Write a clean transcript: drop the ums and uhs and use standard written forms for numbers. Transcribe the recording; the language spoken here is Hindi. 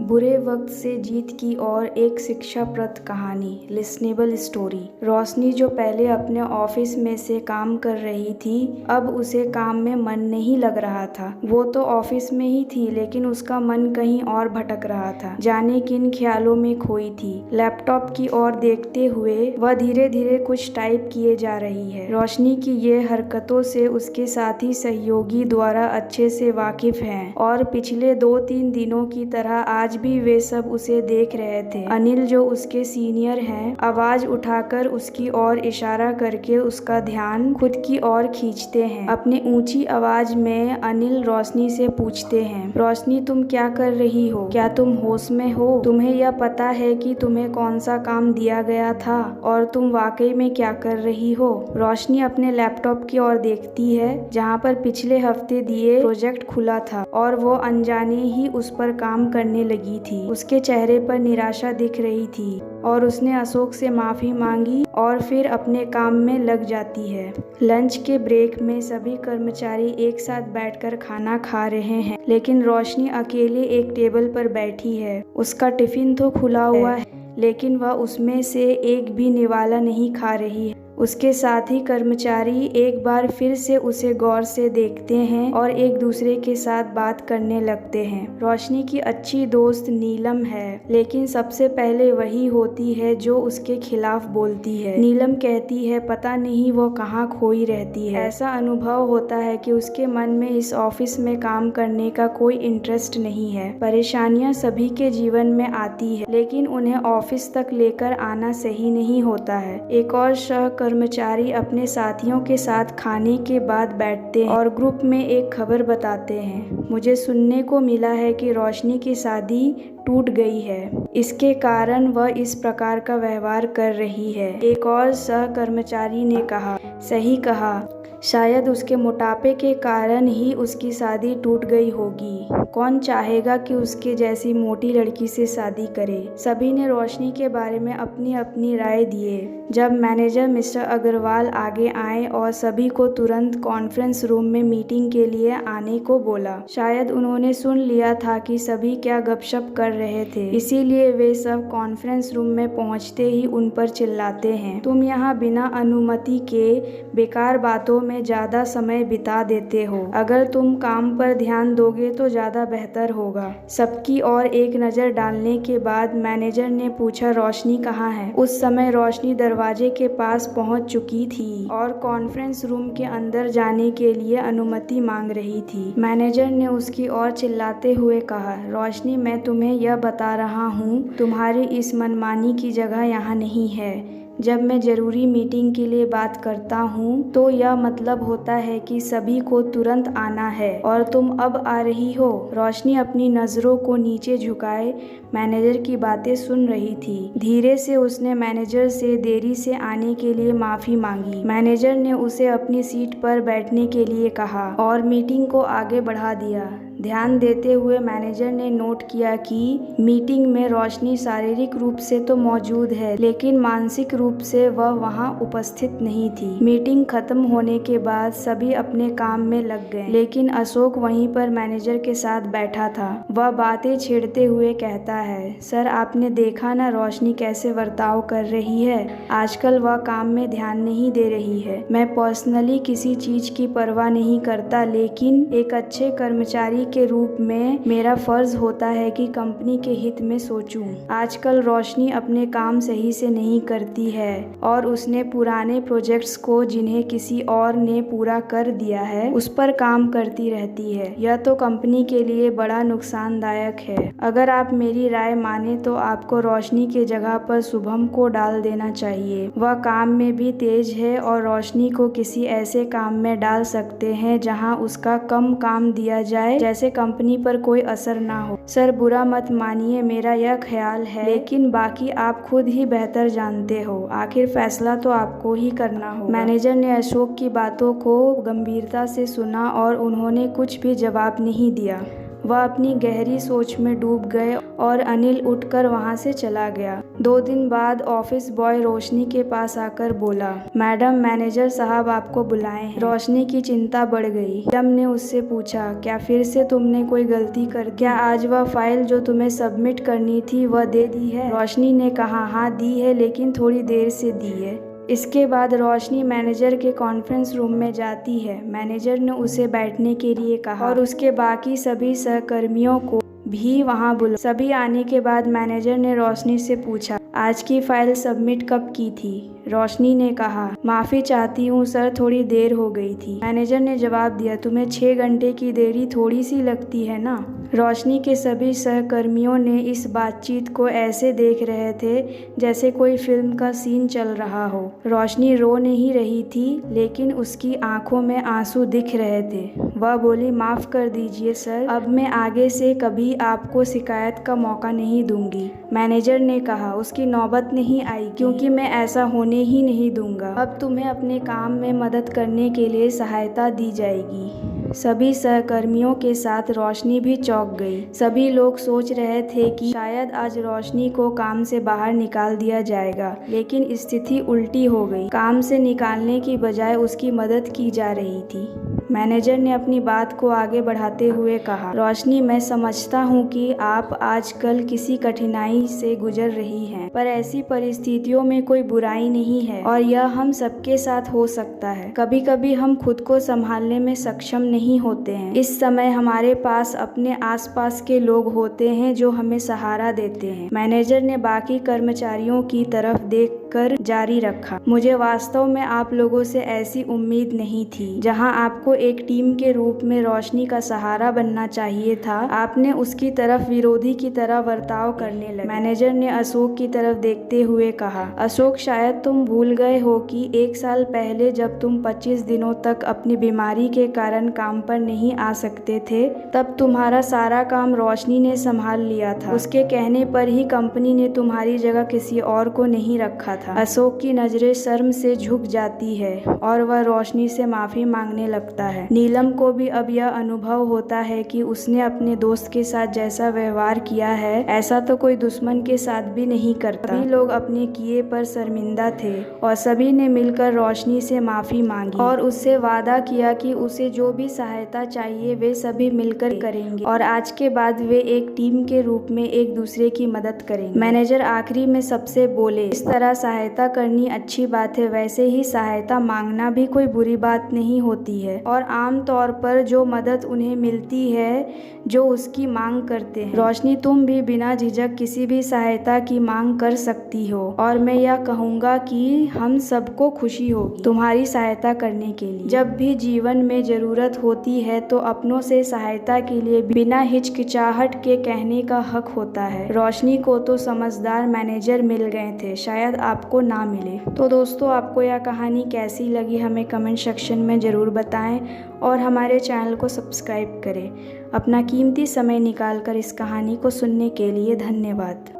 बुरे वक्त से जीत की ओर एक शिक्षाप्रद कहानी। Listenable story. रोशनी जो पहले अपने ऑफिस में से काम कर रही थी, अब उसे काम में मन नहीं लग रहा था। वो तो ऑफिस में ही थी, लेकिन उसका मन कहीं और भटक रहा था, जाने किन ख्यालों में खोई थी। लैपटॉप की ओर देखते हुए वह धीरे धीरे कुछ टाइप किए जा रही है। रोशनी की ये हरकतों से उसके साथी सहयोगी द्वारा अच्छे से वाकिफ हैं और पिछले 2-3 दिनों की तरह आज भी वे सब उसे देख रहे थे। अनिल जो उसके सीनियर हैं, आवाज उठाकर उसकी ओर इशारा करके उसका ध्यान खुद की ओर खींचते हैं। अपनी ऊंची आवाज में अनिल रोशनी से पूछते हैं, रोशनी तुम क्या कर रही हो? क्या तुम होश में हो? तुम्हें यह पता है कि तुम्हें कौन सा काम दिया गया था और तुम वाकई में क्या कर रही हो? रोशनी अपने लैपटॉप की ओर देखती है, जहाँ पर पिछले हफ्ते दिए प्रोजेक्ट खुला था और वो अनजाने ही उस पर काम करने लगी थी। उसके चेहरे पर निराशा दिख रही थी और उसने अशोक से माफी मांगी और फिर अपने काम में लग जाती है। लंच के ब्रेक में सभी कर्मचारी एक साथ बैठकर खाना खा रहे हैं, लेकिन रोशनी अकेले एक टेबल पर बैठी है। उसका टिफिन तो खुला हुआ है, लेकिन वह उसमें से एक भी निवाला नहीं खा रही है। उसके साथी कर्मचारी एक बार फिर से उसे गौर से देखते हैं और एक दूसरे के साथ बात करने लगते हैं। रोशनी की अच्छी दोस्त नीलम है, लेकिन सबसे पहले वही होती है जो उसके खिलाफ बोलती है। नीलम कहती है, पता नहीं वो कहाँ खोई रहती है। ऐसा अनुभव होता है कि उसके मन में इस ऑफिस में काम करने का कोई इंटरेस्ट नहीं है। परेशानियां सभी के जीवन में आती है, लेकिन उन्हें ऑफिस तक लेकर आना सही नहीं होता है। एक और कर्मचारी अपने साथियों के साथ खाने के बाद बैठते हैं और ग्रुप में एक खबर बताते हैं, मुझे सुनने को मिला है कि रोशनी की शादी टूट गई है। इसके कारण वह इस प्रकार का व्यवहार कर रही है। एक और सहकर्मचारी ने कहा, सही कहा, शायद उसके मोटापे के कारण ही उसकी शादी टूट गई होगी। कौन चाहेगा कि उसके जैसी मोटी लड़की से शादी करे? सभी ने रोशनी के बारे में अपनी अपनी राय दिए। जब मैनेजर मिस्टर अग्रवाल आगे आए और सभी को तुरंत कॉन्फ्रेंस रूम में मीटिंग के लिए आने को बोला। शायद उन्होंने सुन लिया था कि सभी क्या गपशप कर रहे थे, इसीलिए वे सब कॉन्फ्रेंस रूम में पहुंचते ही उन पर चिल्लाते हैं, तुम यहाँ बिना अनुमति के बेकार बातों में ज्यादा समय बिता देते हो। अगर तुम काम पर ध्यान दोगे तो ज्यादा बेहतर होगा। सबकी ओर एक नजर डालने के बाद मैनेजर ने पूछा, रोशनी कहाँ है? उस समय रोशनी दरवाजे के पास पहुंच चुकी थी और कॉन्फ्रेंस रूम के अंदर जाने के लिए अनुमति मांग रही थी। मैनेजर ने उसकी ओर चिल्लाते हुए कहा, रोशनी मैं तुम्हें यह बता रहा हूँ, तुम्हारी इस मनमानी की जगह यहाँ नहीं है। जब मैं जरूरी मीटिंग के लिए बात करता हूँ तो यह मतलब होता है कि सभी को तुरंत आना है और तुम अब आ रही हो। रोशनी अपनी नज़रों को नीचे झुकाए मैनेजर की बातें सुन रही थी। धीरे से उसने मैनेजर से देरी से आने के लिए माफ़ी मांगी। मैनेजर ने उसे अपनी सीट पर बैठने के लिए कहा और मीटिंग को आगे बढ़ा दिया। ध्यान देते हुए मैनेजर ने नोट किया कि मीटिंग में रोशनी शारीरिक रूप से तो मौजूद है, लेकिन मानसिक रूप से वह वहां उपस्थित नहीं थी। मीटिंग खत्म होने के बाद सभी अपने काम में लग गए, लेकिन अशोक वहीं पर मैनेजर के साथ बैठा था। वह बातें छेड़ते हुए कहता है, सर आपने देखा ना रोशनी कैसे बर्ताव कर रही है? आजकल वह काम में ध्यान नहीं दे रही है। मैं पर्सनली किसी चीज की परवाह नहीं करता, लेकिन एक अच्छे कर्मचारी के रूप में मेरा फर्ज होता है कि कंपनी के हित में सोचूं। आजकल रोशनी अपने काम सही से नहीं करती है और उसने पुराने प्रोजेक्ट्स को जिन्हें किसी और ने पूरा कर दिया है उस पर काम करती रहती है। यह तो कंपनी के लिए बड़ा नुकसानदायक है। अगर आप मेरी राय माने तो आपको रोशनी के जगह पर शुभम को डाल देना चाहिए। वह काम में भी तेज है और रोशनी को किसी ऐसे काम में डाल सकते हैं जहां उसका कम काम दिया जाए, जैसे कंपनी पर कोई असर ना हो। सर बुरा मत मानिए, मेरा यह ख्याल है, लेकिन बाकी आप खुद ही बेहतर जानते हो। आखिर फैसला तो आपको ही करना होगा। मैनेजर ने अशोक की बातों को गंभीरता से सुना और उन्होंने कुछ भी जवाब नहीं दिया। वह अपनी गहरी सोच में डूब गए और अनिल उठकर वहां से चला गया। 2 दिन बाद ऑफिस बॉय रोशनी के पास आकर बोला, मैडम मैनेजर साहब आपको बुलाए हैं। रोशनी की चिंता बढ़ गई। नीलम ने उससे पूछा, क्या फिर से तुमने कोई गलती कर दी? क्या आज वह फाइल जो तुम्हें सबमिट करनी थी वह दे दी है? रोशनी ने कहा, हाँ दी है, लेकिन थोड़ी देर से दी है। इसके बाद रोशनी मैनेजर के कॉन्फ्रेंस रूम में जाती है। मैनेजर ने उसे बैठने के लिए कहा और उसके बाकी सभी सहकर्मियों को भी वहां बुला। सभी आने के बाद मैनेजर ने रोशनी से पूछा, आज की फाइल सबमिट कब की थी? रोशनी ने कहा, माफ़ी चाहती हूँ सर, थोड़ी देर हो गई थी। मैनेजर ने जवाब दिया, तुम्हें 6 घंटे की देरी थोड़ी सी लगती है ना? रोशनी के सभी सहकर्मियों ने इस बातचीत को ऐसे देख रहे थे जैसे कोई फिल्म का सीन चल रहा हो। रोशनी रो नहीं रही थी, लेकिन उसकी आंखों में आंसू दिख रहे थे। वह बोली, माफ़ कर दीजिए सर, अब मैं आगे से कभी आपको शिकायत का मौका नहीं दूंगी। मैनेजर ने कहा, उसकी नौबत नहीं आई, क्योंकि मैं ऐसा होने ही नहीं दूंगा। अब तुम्हें अपने काम में मदद करने के लिए सहायता दी जाएगी। सभी सहकर्मियों के साथ रोशनी भी चौंक गई। सभी लोग सोच रहे थे कि शायद आज रोशनी को काम से बाहर निकाल दिया जाएगा, लेकिन स्थिति उल्टी हो गई। काम से निकालने की बजाय उसकी मदद की जा रही थी। मैनेजर ने अपनी बात को आगे बढ़ाते हुए कहा, रोशनी मैं समझता हूँ कि आप आजकल किसी कठिनाई से गुजर रही हैं, पर ऐसी परिस्थितियों में कोई बुराई नहीं है और यह हम सबके साथ हो सकता है। कभी कभी हम खुद को संभालने में सक्षम नहीं होते हैं। इस समय हमारे पास अपने आसपास के लोग होते हैं जो हमें सहारा देते हैं। मैनेजर ने बाकी कर्मचारियों की तरफ देखकर जारी रखा, मुझे वास्तव में आप लोगों से ऐसी उम्मीद नहीं थी। जहां आपको एक टीम के रूप में रोशनी का सहारा बनना चाहिए था, आपने उसकी तरफ विरोधी की तरह बर्ताव करने लगे। मैनेजर ने अशोक की तरफ देखते हुए कहा, अशोक शायद तुम भूल गए हो कि 1 साल पहले जब तुम 25 दिनों तक अपनी बीमारी के कारण काम पर नहीं आ सकते थे, तब तुम्हारा सारा काम रोशनी ने संभाल लिया था। उसके कहने पर ही कंपनी ने तुम्हारी जगह किसी और को नहीं रखा था। अशोक की नजरें शर्म से झुक जाती है और वह रोशनी से माफी मांगने लगता है। नीलम को भी अब यह अनुभव होता है कि उसने अपने दोस्त के साथ जैसा व्यवहार किया है, ऐसा तो कोई दुश्मन के साथ भी नहीं करता। सभी लोग अपने किए पर शर्मिंदा थे और सभी ने मिलकर रोशनी से माफी मांगी और उससे वादा किया कि उसे जो भी सहायता चाहिए वे सभी मिलकर करेंगे और आज के बाद वे एक टीम के रूप में एक दूसरे की मदद करेंगे। मैनेजर आखिरी में सबसे बोले, इस तरह सहायता करनी अच्छी बात है, वैसे ही सहायता मांगना भी कोई बुरी बात नहीं होती है और आम तौर पर जो मदद उन्हें मिलती है जो उसकी मांग करते हैं। रोशनी तुम भी बिना झिझक किसी भी सहायता की मांग कर सकती हो और मैं यह कहूँगा कि हम सबको खुशी होगी तुम्हारी सहायता करने के लिए। जब भी जीवन में जरूरत होती है तो अपनों से सहायता के लिए बिना हिचकिचाहट के कहने का हक होता है। रोशनी को तो समझदार मैनेजर मिल गए थे, शायद आपको ना मिले। तो दोस्तों, आपको यह कहानी कैसी लगी हमें कमेंट सेक्शन में ज़रूर बताएं और हमारे चैनल को सब्सक्राइब करें। अपना कीमती समय निकालकर इस कहानी को सुनने के लिए धन्यवाद।